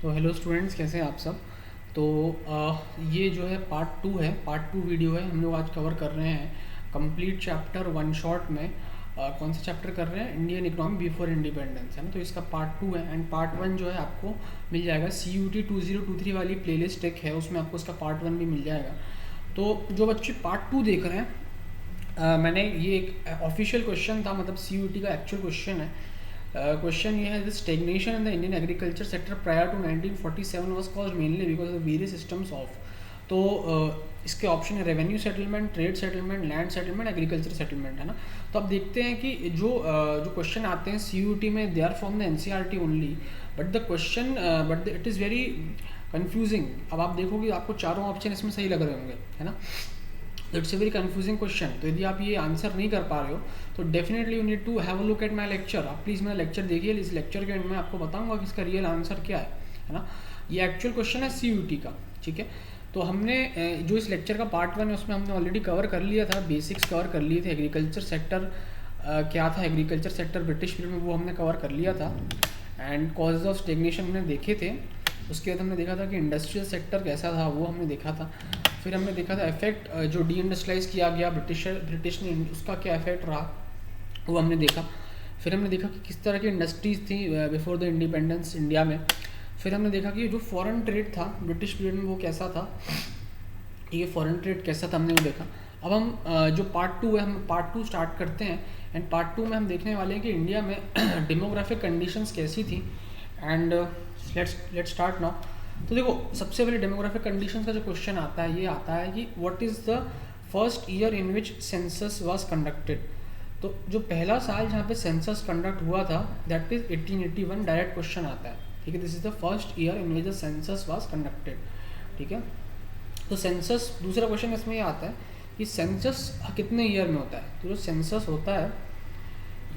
तो hello students, कैसे हैं आप सब। तो ये जो है पार्ट टू वीडियो है। हम लोग आज कवर कर रहे हैं कंप्लीट चैप्टर वन शॉट में। कौन सा चैप्टर कर रहे हैं? इंडियन इकोनॉमी बिफोर इंडिपेंडेंस, है ना। तो इसका पार्ट टू है एंड पार्ट वन जो है आपको मिल जाएगा CUT 2023 वाली प्लेलिस्ट एक है, उसमें आपको इसका पार्ट वन भी मिल जाएगा। तो जो बच्चे पार्ट टू देख रहे हैं, मैंने ये एक ऑफिशियल क्वेश्चन था, मतलब CUT का एक्चुअल क्वेश्चन है। क्वेश्चन ये है, the stagnation in the Indian agriculture sector prior to 1947 was caused mainly because of various systems of. तो इसके ऑप्शन है revenue settlement, trade settlement, land settlement, agriculture settlement, है ना। तो अब देखते हैं कि जो क्वेश्चन आते हैं CUT में, they are from the NCERT only, but the question it is very confusing. अब आप देखोगे आपको चारों ऑप्शन इसमें सही लग रहे होंगे, है ना। It's a very confusing question. तो यदि आप ये आंसर नहीं कर पा रहे हो तो definitely you need to have a look at my lecture. आप प्लीज़ मेरा लेक्चर देखिए, इस लेक्चर के एंड में आपको बताऊंगा कि इसका रियल आंसर क्या है ना। ये एक्चुअल क्वेश्चन है CUT का, ठीक है। तो हमने जो इस लेक्चर का पार्ट वन है उसमें हमने ऑलरेडी कवर कर लिया था, बेसिक्स कवर कर लिए थे। एग्रीकल्चर सेक्टर क्या था, एग्रीकल्चर सेक्टर ब्रिटिश पीरियड में, वो हमने कवर कर लिया था। एंड कॉजेज ऑफ स्टेग्नेशन हमने देखे थे। उसके बाद हमने देखा था कि इंडस्ट्रियल सेक्टर कैसा था, वो हमने देखा था। फिर हमने देखा था इफेक्ट जो डी इंडस्ट्रियलाइज किया गया ब्रिटिश ने, उसका क्या इफेक्ट रहा, वो हमने देखा। फिर हमने देखा कि किस तरह की इंडस्ट्रीज़ थी बिफोर द इंडिपेंडेंस इंडिया में। फिर हमने देखा कि जो फॉरेन ट्रेड था ब्रिटिश पीरियड में वो कैसा था, ये फॉरेन ट्रेड कैसा था, हमने वो देखा। अब हम जो पार्ट टू है, हम पार्ट टू स्टार्ट करते हैं। एंड पार्ट टू में हम देखने वाले हैं कि इंडिया में डेमोग्राफिक कंडीशंस कैसी थी। And let's start now. तो देखो, सबसे पहले डेमोग्राफिक कंडीशंस का जो क्वेश्चन आता है, ये आता है कि what is the first year in which census was conducted. तो जो पहला साल जहाँ पे सेंसस कंडक्ट हुआ था दैट इज 1881, डायरेक्ट क्वेश्चन आता है, ठीक है। This is the first year in which the census was conducted, ठीक है। तो सेंसस, दूसरा क्वेश्चन इसमें ये आता है कि सेंसस कितने ईयर में होता है। तो जो सेंसस होता है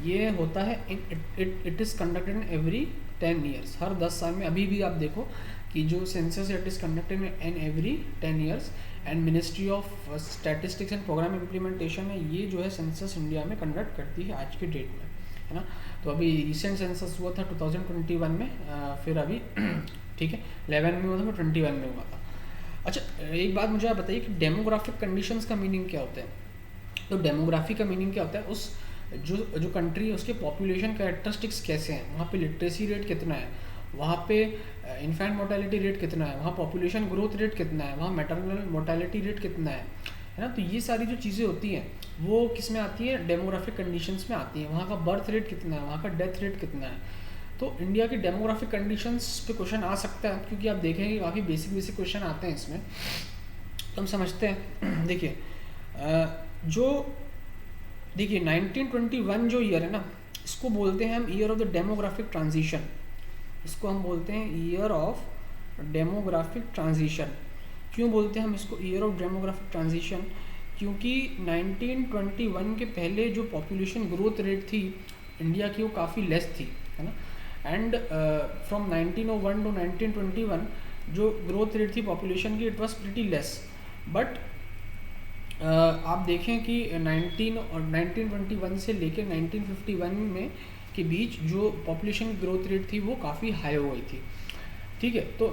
ये होता है it is conducted in every 10 years, हर 10 साल में। अभी भी आप देखो कि जो census it is conducted in every 10 years. And ministry of statistics and programme implementation है, ये जो है सेंसस इंडिया में कंडक्ट करती है आज की डेट में, है ना। तो अभी रिसेंट सेंसस हुआ था 2021 में, फिर अभी ठीक है 11 में हुआ था, फिर 21 में हुआ था। अच्छा, एक बात मुझे आप बताइए कि डेमोग्राफिक कंडीशंस का मीनिंग क्या होता है। तो डेमोग्राफी का मीनिंग क्या होता है, उस जो कंट्री है उसके पॉपुलेशन कैरेक्टरिस्टिक्स कैसे हैं, वहाँ पे लिटरेसी रेट कितना है, वहाँ पे इन्फेंट मोर्टेलिटी रेट कितना है, वहाँ पॉपुलेशन ग्रोथ रेट कितना है, वहाँ मैटरनल मोर्टेलिटी रेट कितना है ना। तो ये सारी जो चीज़ें होती हैं वो किस में आती है, डेमोग्राफिक कंडीशंस में आती हैं। वहाँ का बर्थ रेट कितना है, वहाँ का डेथ रेट कितना है। तो इंडिया की डेमोग्राफिक कंडीशंस पे क्वेश्चन आ सकता है, क्योंकि आप देखेंगे काफ़ी बेसिक क्वेश्चन आते हैं इसमें। तो हम समझते हैं, देखिए देखिए 1921 जो ईयर है ना, इसको बोलते हैं हम year of the demographic transition. इसको हम बोलते हैं ईयर ऑफ डेमोग्राफिक ट्रांजिशन। क्यों बोलते हैं हम इसको ईयर ऑफ डेमोग्राफिक ट्रांजिशन? क्योंकि 1921 के पहले जो पॉपुलेशन ग्रोथ रेट थी इंडिया की वो काफ़ी लेस थी, है ना। एंड फ्रॉम 1901 टू 1921 जो ग्रोथ रेट थी पॉपुलेशन की, it was pretty less. But आप देखें कि 1921 से लेकर 1951 में के बीच जो पॉपुलेशन ग्रोथ रेट थी वो काफ़ी हाई हो गई थी, ठीक है। तो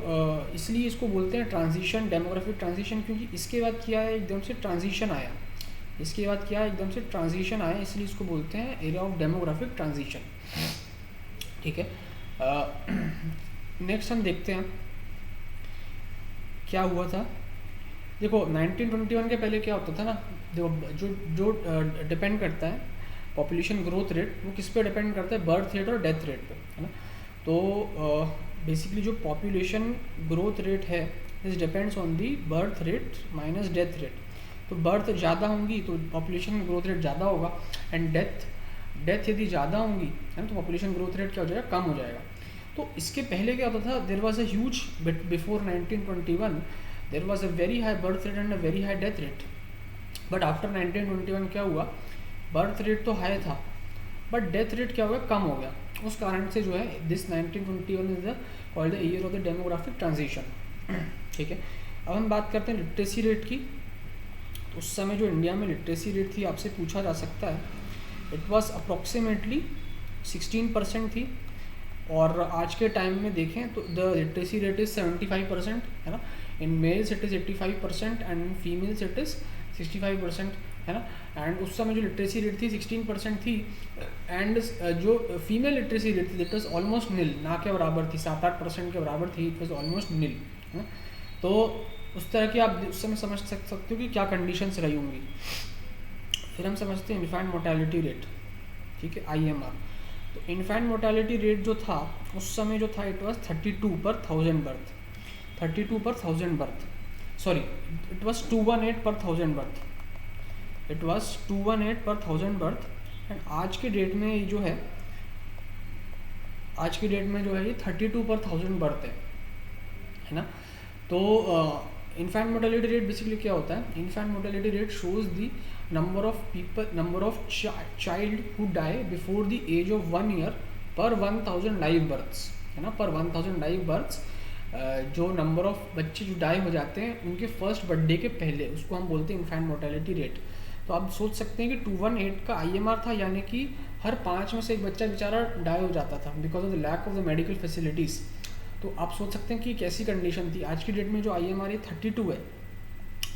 इसलिए इसको बोलते हैं ट्रांजिशन, डेमोग्राफिक ट्रांजिशन, क्योंकि इसके बाद क्या है, एकदम से ट्रांजिशन आया। इसके बाद क्या है, एकदम से ट्रांजिशन आया, इसलिए इसको बोलते हैं एरिया ऑफ डेमोग्राफिक ट्रांजिशन, ठीक है। नेक्स्ट हम देखते हैं क्या हुआ था। देखो 1921 के पहले क्या होता था ना, जो डिपेंड करता है पॉपुलेशन ग्रोथ रेट, वो किस पे डिपेंड करता है, बर्थ रेट और डेथ रेट पे, है ना। तो बेसिकली जो पॉपुलेशन ग्रोथ रेट है this depends on the birth rate minus death rate. तो बर्थ ज़्यादा होंगी तो पॉपुलेशन ग्रोथ रेट ज़्यादा होगा, एंड डेथ यदि ज़्यादा होंगी, है ना, तो पॉपुलेशन ग्रोथ रेट क्या हो जाएगा, कम हो जाएगा। तो इसके पहले क्या होता था, there was a huge before 1921 there was a very high birth rate and a very high death rate. But after 1921 क्या हुआ, बर्थ रेट तो हाई था बट डेथ रेट क्या हो गया, कम हो गया। उस कारण से जो है this 1921 is the called the year of the demographic transition, ठीक है। अब हम बात करते हैं लिटरेसी रेट की। तो उस समय जो इंडिया में लिटरेसी रेट थी, आपसे पूछा जा सकता है, इट वाज अप्रॉक्सीमेटली 16% थी। और आज के टाइम में देखें तो द लिटरेसी रेट इज़ 75%, है ना। In males it is 85% and in females it is 65%, है ना। एंड उस समय जो लिटरेसी रेट थी 16% थी, एंड जो फीमेल लिटरेसी रेट थी दैट वाज ऑलमोस्ट नील, ना के बराबर थी, 7-8% के बराबर थी, इट वाज ऑलमोस्ट नील, है ना। तो उस तरह की आप उस समय समझ सकते हो कि क्या कंडीशंस रही होंगी। फिर हम समझते हैं इन्फेंट मोर्टेलिटी रेट, ठीक है, IMR। तो इन्फेंट मोर्टेलिटी रेट जो था उस समय जो था इट वाज 32 पर 1000 बर्थ, 32 पर 1000 बर्थ, सॉरी इट वाज 218 पर 1000 बर्थ, इट वाज 218 पर 1000 बर्थ। एंड आज के डेट में जो है, आज की डेट में जो है ये 32 पर 1000 बर्थ है ना। तो इन्फेंट मोर्टेलिटी रेट बेसिकली क्या होता है, infant mortality rate shows the number of people, number of child who die before the age of 1 year per 1000 live births, है ना, पर 1000 लाइव बर्थ्स। जो नंबर ऑफ बच्चे जो डाई हो जाते हैं उनके फर्स्ट बर्थडे के पहले, उसको हम बोलते हैं इन्फेंट मोर्टेलिटी रेट। तो आप सोच सकते हैं कि 218 का IMR था, यानी कि हर 5 में से एक बच्चा बेचारा डाई हो जाता था because of the lack of the medical facilities. तो आप सोच सकते हैं कि कैसी कंडीशन थी। आज की डेट में जो IMR है 32 है,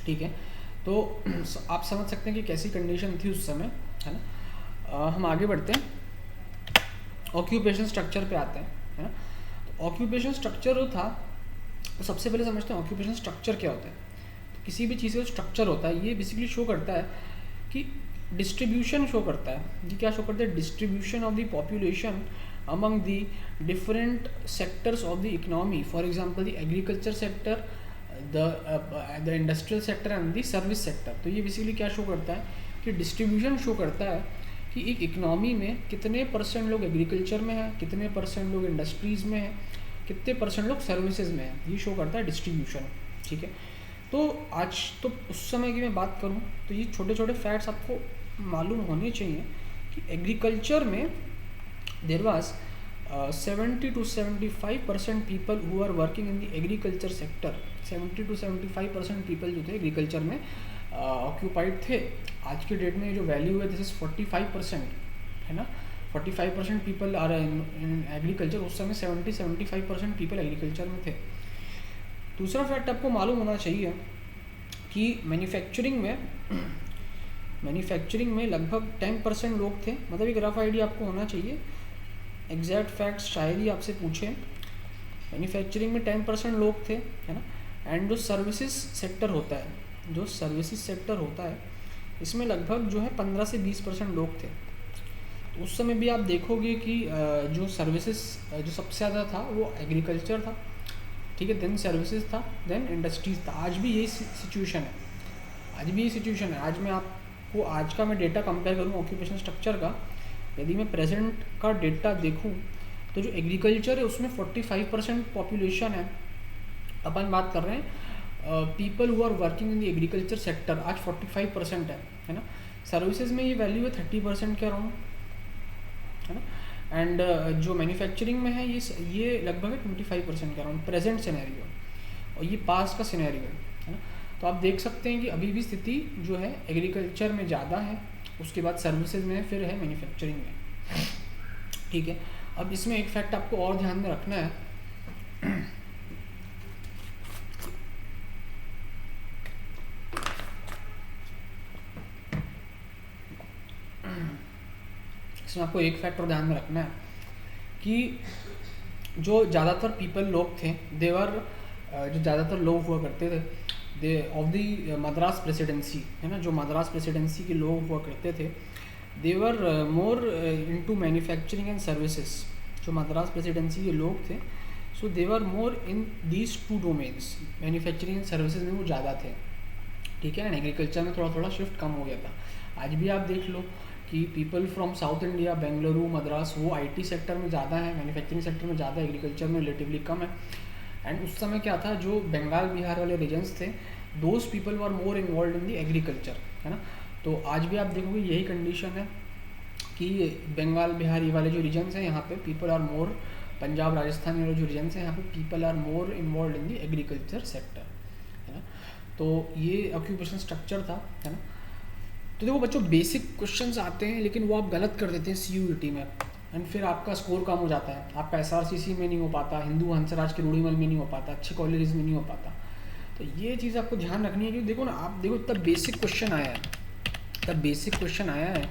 ठीक है। तो आप समझ सकते हैं कि कैसी कंडीशन थी उस समय, है ना। हम आगे बढ़ते हैं, ऑक्यूपेशन स्ट्रक्चर पे आते हैं, है ना। तो ऑक्यूपेशन स्ट्रक्चर जो था, तो सबसे पहले समझते हैं ऑक्यूपेशन स्ट्रक्चर क्या होता है। तो किसी भी चीज़ का स्ट्रक्चर होता है ये बेसिकली शो करता है कि डिस्ट्रीब्यूशन शो करता है। ये क्या शो करता है, distribution of the population among the different sectors of the economy, for example the agriculture sector, the industrial sector and the service sector। तो ये बेसिकली क्या शो करता है कि डिस्ट्रीब्यूशन शो करता है कि एक इकोनॉमी में कितने परसेंट लोग एग्रीकल्चर में हैं, कितने परसेंट लोग इंडस्ट्रीज़ में हैं, कितने परसेंट लोग सर्विसेज में हैं, ये शो करता है डिस्ट्रीब्यूशन, ठीक है। तो आज तो उस समय की मैं बात करूँ तो ये छोटे छोटे फैक्ट्स आपको मालूम होने चाहिए कि एग्रीकल्चर में there was 70 to 75% people who are working in the agriculture sector, 70 to 75% people जो थे एग्रीकल्चर में ऑक्यूपाइड थे। आज की डेट में जो वैल्यू है दिस इज 45%, है ना। 45% पीपल आर इन एग्रीकल्चर, उस समय 70-75% पीपल एग्रीकल्चर में थे। दूसरा फैक्ट आपको मालूम होना चाहिए कि मैन्युफैक्चरिंग में लगभग 10% लोग थे, मतलब एक रफ आइडिया आपको होना चाहिए, एग्जैक्ट फैक्ट्स शायद ही आपसे पूछें। मैन्युफैक्चरिंग में 10% लोग थे, है ना। एंड जो सर्विसेज सेक्टर होता है, जो सर्विसेज सेक्टर होता है इसमें लगभग जो है 15 से 20% लोग थे। तो उस समय भी आप देखोगे कि जो सर्विसेज जो सबसे ज़्यादा था वो एग्रीकल्चर था, ठीक है, देन सर्विसेज था, देन इंडस्ट्रीज था। आज भी यही सिचुएशन है, आज भी यही सिचुएशन है। आज मैं आपको आज का मैं डेटा कंपेयर करूँ ऑक्यूपेशन स्ट्रक्चर का, यदि मैं प्रेजेंट का डेटा देखूं तो जो एग्रीकल्चर है उसमें 45% पॉपुलेशन है। अपन बात कर रहे हैं people who are working in the agriculture sector, आज 45% है ना। सर्विसेज में ये वैल्यू है 30% के अराउंड, है ना। एंड जो मैन्युफैक्चरिंग में है ये लगभग है 25% के अराउंड, प्रेजेंट सिनेरियो, और ये पास्ट का सिनेरियो है ना। तो आप देख सकते हैं कि अभी भी स्थिति जो है एग्रीकल्चर में ज़्यादा है, उसके बाद सर्विसेज में, फिर है मैन्युफैक्चरिंग में, ठीक है। अब इसमें एक फैक्ट आपको और ध्यान में रखना है, इसमें आपको एक फैक्ट और ध्यान में रखना है कि जो ज़्यादातर पीपल लोग थे देवर, जो ज़्यादातर लोग हुआ करते थे दे ऑफ द मद्रास प्रेसिडेंसी, है ना, जो मद्रास प्रेसिडेंसी के लोग हुआ करते थे, they were more into manufacturing and services. जो मद्रास प्रेसिडेंसी के लोग थे so they were more in these two domains, manufacturing and services में वो ज़्यादा थे, ठीक है। एंड एग्रीकल्चर में थोड़ा थोड़ा शिफ्ट कम हो गया था। आज भी आप देख लो कि people from south India, Bengaluru, Madras, वो IT सेक्टर में ज़्यादा है, मैन्युफैक्चरिंग सेक्टर में ज़्यादा, एग्रीकल्चर में रिलेटिवली कम है। एंड उस समय क्या था, जो बंगाल बिहार वाले रीजन्स थे those people were more involve in the agriculture, है ना। तो आज भी आप देखोगे यही कंडीशन है कि बंगाल बिहार ये वाले जो रीजन्स हैं यहाँ पे people are more, Punjab Rajasthan वाले जो रीजन्स हैं यहाँ पे people are more involve in the agriculture sector, है ना। तो ये ऑक्यूपेशन स्ट्रक्चर था, है ना। तो देखो बच्चों बेसिक क्वेश्चंस आते हैं लेकिन वो आप गलत कर देते हैं CUET में, एंड फिर आपका स्कोर कम हो जाता है, आपका एसआरसीसी में नहीं हो पाता, हिंदू हंसराज के रूढ़ीमल में नहीं हो पाता, अच्छे कॉलेजेस में नहीं हो पाता। तो ये चीज़ आपको ध्यान रखनी है कि देखो ना, आप देखो इतना बेसिक क्वेश्चन आया है, इतना बेसिक क्वेश्चन आया है,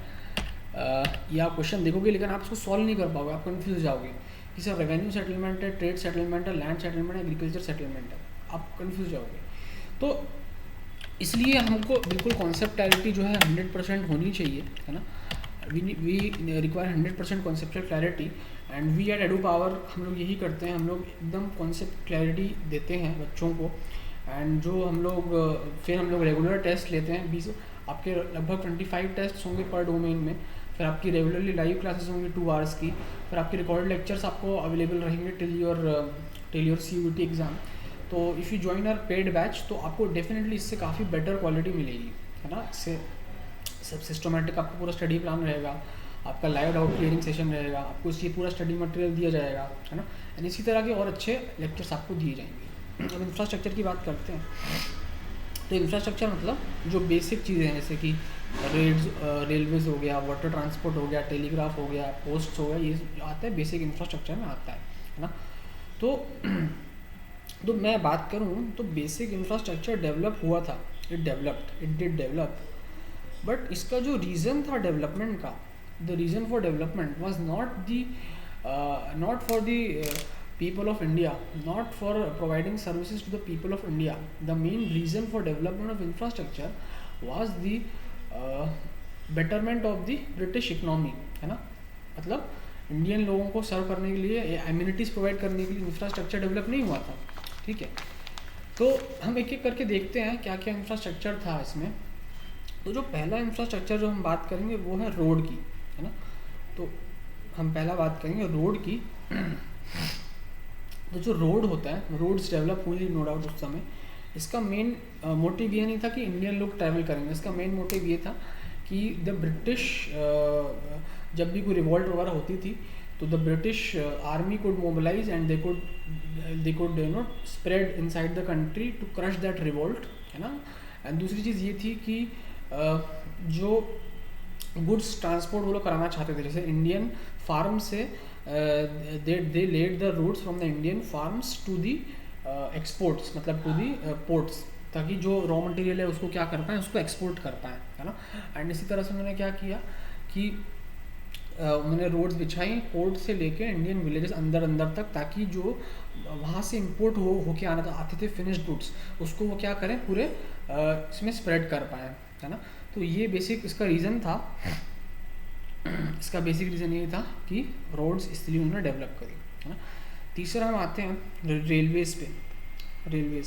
ये आप क्वेश्चन देखोगे लेकिन आप उसको सॉल्व नहीं कर पाओगे, आप कन्फ्यूज जाओगे कि सर रेवेन्यू सेटलमेंट है, ट्रेड सेटलमेंट है, लैंड सेटलमेंट है, एग्रीकल्चर सेटलमेंट है, आप कन्फ्यूज जाओगे। तो इसलिए हमको बिल्कुल कॉन्सेप्टैलिटी जो है 100% होनी चाहिए, है ना। We require 100% conceptual clarity, and we at Edu Power हम लोग यही करते हैं, हम लोग एकदम कॉन्सेप्ट क्लैरिटी देते हैं बच्चों को। एंड जो हम लोग फिर हम लोग रेगुलर टेस्ट लेते हैं, 20 आपके लगभग 25 टेस्ट होंगे पर डोमेन में, फिर आपकी रेगुलरली लाइव क्लासेस होंगी 2 आवर्स की, फिर आपके रिकॉर्ड लेक्चर्स आपको अवेलेबल रहेंगे टिल योर CUET एग्ज़ाम। तो if you join are paid batch तो आपको डेफिनेटली इससे काफ़ी बेटर क्वालिटी मिलेगी, है ना। इससे सब सिस्टमेटिक आपका पूरा स्टडी प्लान रहेगा, आपका लाइव डाउट क्लियरिंग सेशन रहेगा, आपको इसलिए पूरा स्टडी मटेरियल दिया जाएगा, है ना। एंड इसी तरह के और अच्छे लेक्चर्स आपको दिए जाएंगे। अब इंफ्रास्ट्रक्चर की बात करते हैं, तो इंफ्रास्ट्रक्चर मतलब जो बेसिक चीज़ें हैं जैसे कि रेलवेज़ हो गया, वाटर ट्रांसपोर्ट हो गया, टेलीग्राफ हो गया, पोस्ट हो गया, ये आता है बेसिक इंफ्रास्ट्रक्चर में आता है ना। तो मैं बात करूँ तो बेसिक इंफ्रास्ट्रक्चर डेवलप हुआ था, इट डिड डेवलप, बट इसका जो रीज़न था डेवलपमेंट का, the reason for development was not for the people of India, not for providing services to the people of India. The main reason for development of infrastructure was the betterment of the British economy, है ना। मतलब Indian लोगों को सर्व करने के लिए, amenities provide करने के लिए इंफ्रास्ट्रक्चर डेवलप नहीं हुआ था, ठीक है। तो हम एक एक करके देखते हैं क्या क्या इंफ्रास्ट्रक्चर था इसमें। तो जो पहला इंफ्रास्ट्रक्चर जो हम बात करेंगे वो है रोड की, है ना। तो हम पहला बात करेंगे रोड की। तो जो रोड होता है, रोड्स डेवलप हुई नो डाउट उस समय, इसका मेन मोटिव ये नहीं था कि इंडियन लोग ट्रैवल करेंगे, इसका मेन मोटिव ये था कि द ब्रिटिश जब भी कोई रिवॉल्ट वगैरह होती थी तो the British army could mobilise and they could you know spread inside the country to crush that revolt, है ना। एंड दूसरी चीज़ ये थी कि जो गुड्स ट्रांसपोर्ट वो लोग कराना चाहते थे, जैसे इंडियन फार्म से they laid the routes from the Indian farms to the exports, मतलब to the ports, ताकि जो रॉ मटेरियल है उसको क्या कर पाएँ, उसको एक्सपोर्ट कर पाएँ, है ना। एंड इसी तरह से उन्होंने क्या किया कि उन्होंने रोड्स बिछाई पोर्ट से लेके इंडियन विलेजेस अंदर तक, ताकि जो वहाँ से इंपोर्ट होके आते थे फिनिश्ड गुड्स, उसको वो क्या करें पूरे इसमें स्प्रेड कर पाएँ, है ना। तो ये बेसिक इसका रीज़न था, इसका बेसिक रीज़न ये था कि रोड्स इसलिए उन्होंने डेवलप करी, है ना। तीसरा हम आते हैं रेलवेज़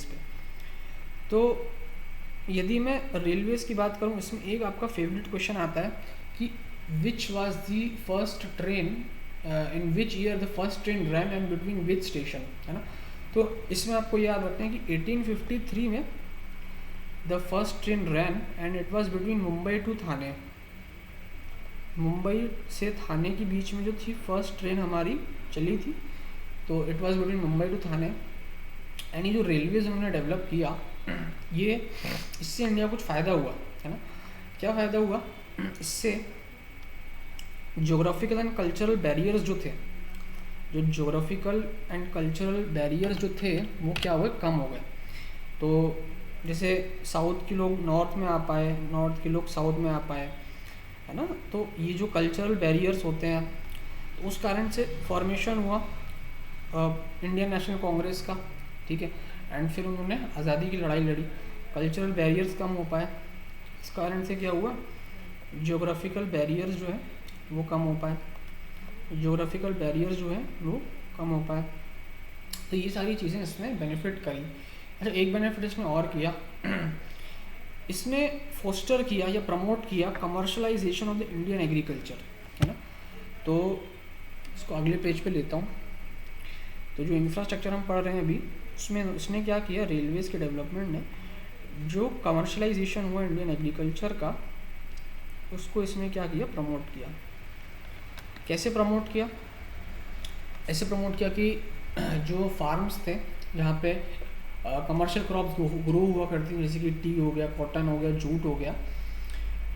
पे। तो यदि मैं रेलवेज़ की बात करूँ, इसमें एक आपका फेवरेट क्वेश्चन आता है कि which was the first train in which year the first train ran and between which station, है ना। तो इसमें आपको याद रखना है कि 1853 में the first train ran and it was between Mumbai to Thane, Mumbai से थाने के बीच में जो थी फर्स्ट ट्रेन हमारी चली थी, तो it was between Mumbai to Thane. And ये जो रेलवेज उन्होंने डेवलप किया, ये इससे इंडिया कुछ फ़ायदा हुआ, है ना। क्या फ़ायदा हुआ इससे, जोग्राफिकल एंड कल्चरल बैरियर्स जो थे, जो जोग्राफिकल एंड कल्चरल बैरियर्स जो थे वो क्या हुए, कम हो गए। तो जैसे साउथ के लोग नॉर्थ में आ पाए, नॉर्थ के लोग साउथ में आ पाए, है ना। तो ये जो कल्चरल बैरियर्स होते हैं, तो उस कारण से फॉर्मेशन हुआ इंडियन नेशनल कांग्रेस का, ठीक है। एंड फिर उन्होंने आज़ादी की लड़ाई लड़ी, कल्चरल बैरियर्स कम हो पाए, इस कारण से क्या हुआ, जियोग्राफिकल बैरियर्स जो है वो कम हो पाए, जियोग्राफिकल बैरियर्स जो है वो कम हो पाए। तो ये सारी चीज़ें इसने बेनिफिट करी। अच्छा, एक बेनिफिट इसने और किया, इसने फोस्टर किया या प्रमोट किया commercialisation of the Indian agriculture, है ना। तो इसको अगले पेज पे लेता हूँ। तो जो इंफ्रास्ट्रक्चर हम पढ़ रहे हैं अभी, उसमें इसने क्या किया, रेलवेज़ के डेवलपमेंट ने जो कमर्शलाइजेशन हुआ इंडियन एग्रीकल्चर का, उसको इसने क्या किया, प्रमोट किया। कैसे प्रमोट किया, ऐसे प्रमोट किया कि जो फार्म्स थे जहाँ पे कमर्शियल क्रॉप्स ग्रो हुआ करती थी, जैसे कि टी हो गया, कॉटन हो गया, जूट हो गया,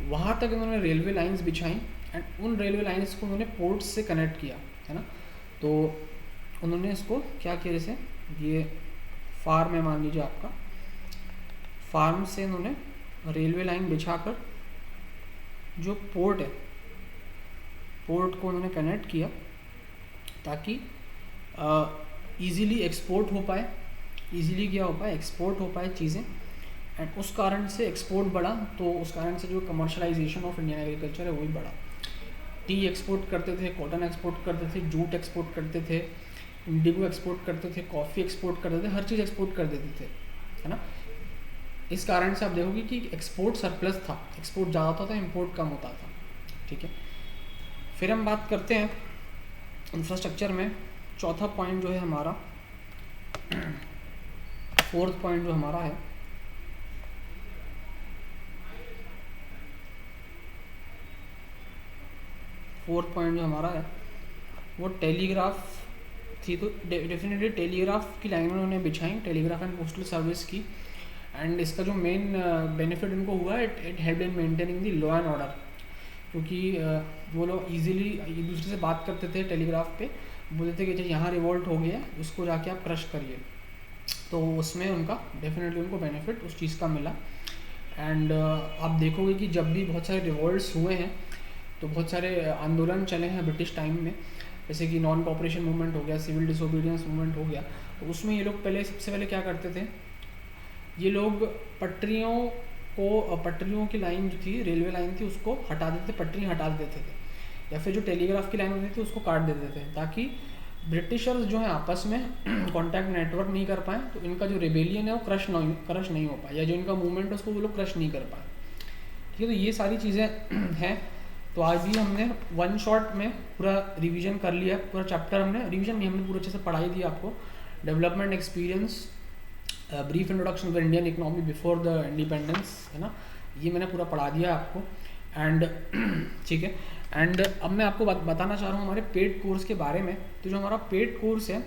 वहाँ तक इन्होंने रेलवे लाइंस बिछाई एंड उन रेलवे लाइन्स को उन्होंने पोर्ट्स से कनेक्ट किया, है ना। तो उन्होंने इसको क्या किया, जैसे ये फार्म है मान लीजिए आपका, फार्म से उन्होंने रेलवे लाइन बिछाकर जो पोर्ट है, पोर्ट को उन्होंने कनेक्ट किया ताकि ईज़िली एक्सपोर्ट हो पाए, ईज़िली क्या हो पाए, एक्सपोर्ट हो पाए चीज़ें। एंड उस कारण से एक्सपोर्ट बढ़ा, तो उस कारण से जो कमर्शलाइजेशन ऑफ इंडियन एग्रीकल्चर है वही बढ़ा। टी एक्सपोर्ट करते थे, कॉटन एक्सपोर्ट करते थे, जूट एक्सपोर्ट करते थे, इंडिगो एक्सपोर्ट करते थे, कॉफ़ी एक्सपोर्ट करते थे, हर चीज़ एक्सपोर्ट कर देते थे, है ना। इस कारण से आप देखोगे कि एक्सपोर्ट सरप्लस था, एक्सपोर्ट ज़्यादा होता था, इम्पोर्ट कम होता था, ठीक है। फिर हम बात करते हैं इंफ्रास्ट्रक्चर में, चौथा पॉइंट जो है हमारा, फोर्थ पॉइंट जो हमारा है, फोर्थ पॉइंट जो हमारा है वो टेलीग्राफ थी। तो डेफिनेटली टेलीग्राफ की लाइन उन्होंने बिछाई, टेलीग्राफ एंड पोस्टल सर्विस की। एंड इसका जो मेन बेनिफिट इनको हुआ, it help in maintaining the law and order, क्योंकि वो लोग इजीली एक दूसरे से बात करते थे टेलीग्राफ पे, बोलते थे कि यहाँ रिवोल्ट हो गया, उसको जाके आप क्रश करिए। तो उसमें उनका डेफिनेटली उनको बेनिफिट उस चीज़ का मिला। एंड आप देखोगे कि जब भी बहुत सारे रिवोल्ट्स हुए हैं तो बहुत सारे आंदोलन चले हैं ब्रिटिश टाइम में, जैसे कि नॉन कॉपरेशन मूवमेंट हो गया, सिविल डिसोबीडियंस मूवमेंट हो गया। तो उसमें ये लोग पहले, सबसे पहले क्या करते थे, ये लोग पटरियों की लाइन जो थी, रेलवे लाइन थी, उसको हटा देते, पटरी हटा देते थे, या फिर जो टेलीग्राफ की लाइन होती थी उसको काट देते थे, ताकि ब्रिटिशर्स जो है आपस में कॉन्टैक्ट नेटवर्क नहीं कर पाए, तो इनका जो रेबेलियन है वो क्रश नहीं हो पाए, या जो इनका मूवमेंट है उसको वो लोग क्रश नहीं कर पाए, ठीक है। तो ये सारी चीज़ें हैं। तो आज भी हमने वन शॉट में पूरा रिवीजन कर लिया, पूरा चैप्टर हमने रिवीजन नहीं, हमने पूरा अच्छे से पढ़ाई दी आपको। Development experience, brief introduction of the Indian economy before the independence, है ना, ये मैंने पूरा पढ़ा दिया आपको। एंड ठीक है। एंड अब मैं आपको बताना चाह रहा हूँ हमारे पेड कोर्स के बारे में। तो जो हमारा पेड कोर्स है,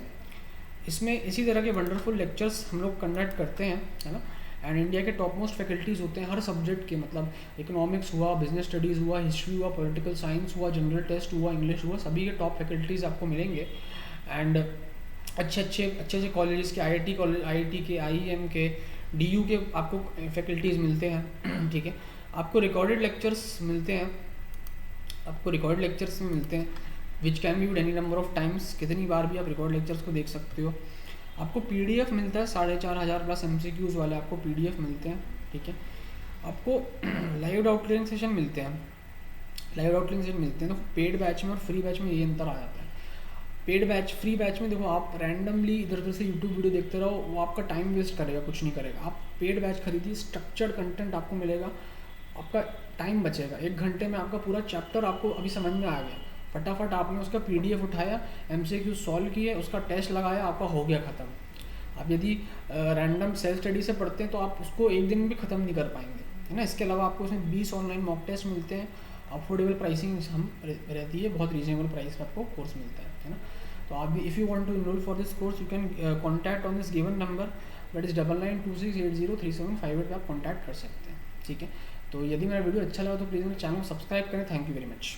इसमें इसी तरह के वंडरफुल लेक्चर्स हम लोग कंडक्ट करते हैं, है ना। एंड इंडिया के टॉप मोस्ट फैकल्टीज़ होते हैं हर सब्जेक्ट के, मतलब इकोनॉमिक्स हुआ, बिजनेस स्टडीज़ हुआ, हिस्ट्री हुआ, पॉलिटिकल साइंस हुआ, जनरल टेस्ट हुआ, इंग्लिश हुआ, सभी के टॉप फैकल्टीज़ आपको मिलेंगे। एंड अच्छे कॉलेजेस के, IIT के, IIM के, DU के आपको फैकल्टीज़ मिलते हैं, ठीक है। आपको रिकॉर्डेड लेक्चर्स मिलते हैं, which can be with any number of times, कितनी बार भी आप रिकॉर्ड लेक्चर्स को देख सकते हो। आपको PDF मिलता है 4,500 प्लस MCQs वाले आपको PDF मिलते हैं, ठीक है। आपको लाइव आउटलाइन सेशन मिलते हैं, तो पेड बैच में और फ्री बैच में ये अंतर आ जाता है। फ्री बैच में देखो, आप रैंडमली इधर उधर से यूट्यूब वीडियो देखते रहो, वो आपका टाइम वेस्ट करेगा, कुछ नहीं करेगा। आप पेड बैच खरीदिए, स्ट्रक्चर्ड कंटेंट आपको मिलेगा, आपका टाइम बचेगा। 1 घंटे में आपका पूरा चैप्टर आपको अभी समझ में आ गया, फटाफट आपने उसका PDF उठाया, MCQ सॉल्व किए, उसका टेस्ट लगाया, आपका हो गया ख़त्म। आप यदि रैंडम सेल्फ स्टडी से पढ़ते हैं तो आप उसको एक दिन में भी ख़त्म नहीं कर पाएंगे, है ना। इसके अलावा आपको उसमें 20 ऑनलाइन मॉक टेस्ट मिलते हैं, अफोर्डेबल प्राइसिंग हम रहती है, बहुत रीजनेबल प्राइस पर आपको कोर्स मिलता है ना। तो आप भी, if you want to enrol for this course, you can contact on this given number, that is 9926803758 पे आप कॉन्टैक्ट कर सकते हैं, ठीक है। तो यदि मेरा वीडियो अच्छा लगा तो प्लीज़ मेरे चैनल को सब्सक्राइब करें। Thank you very much.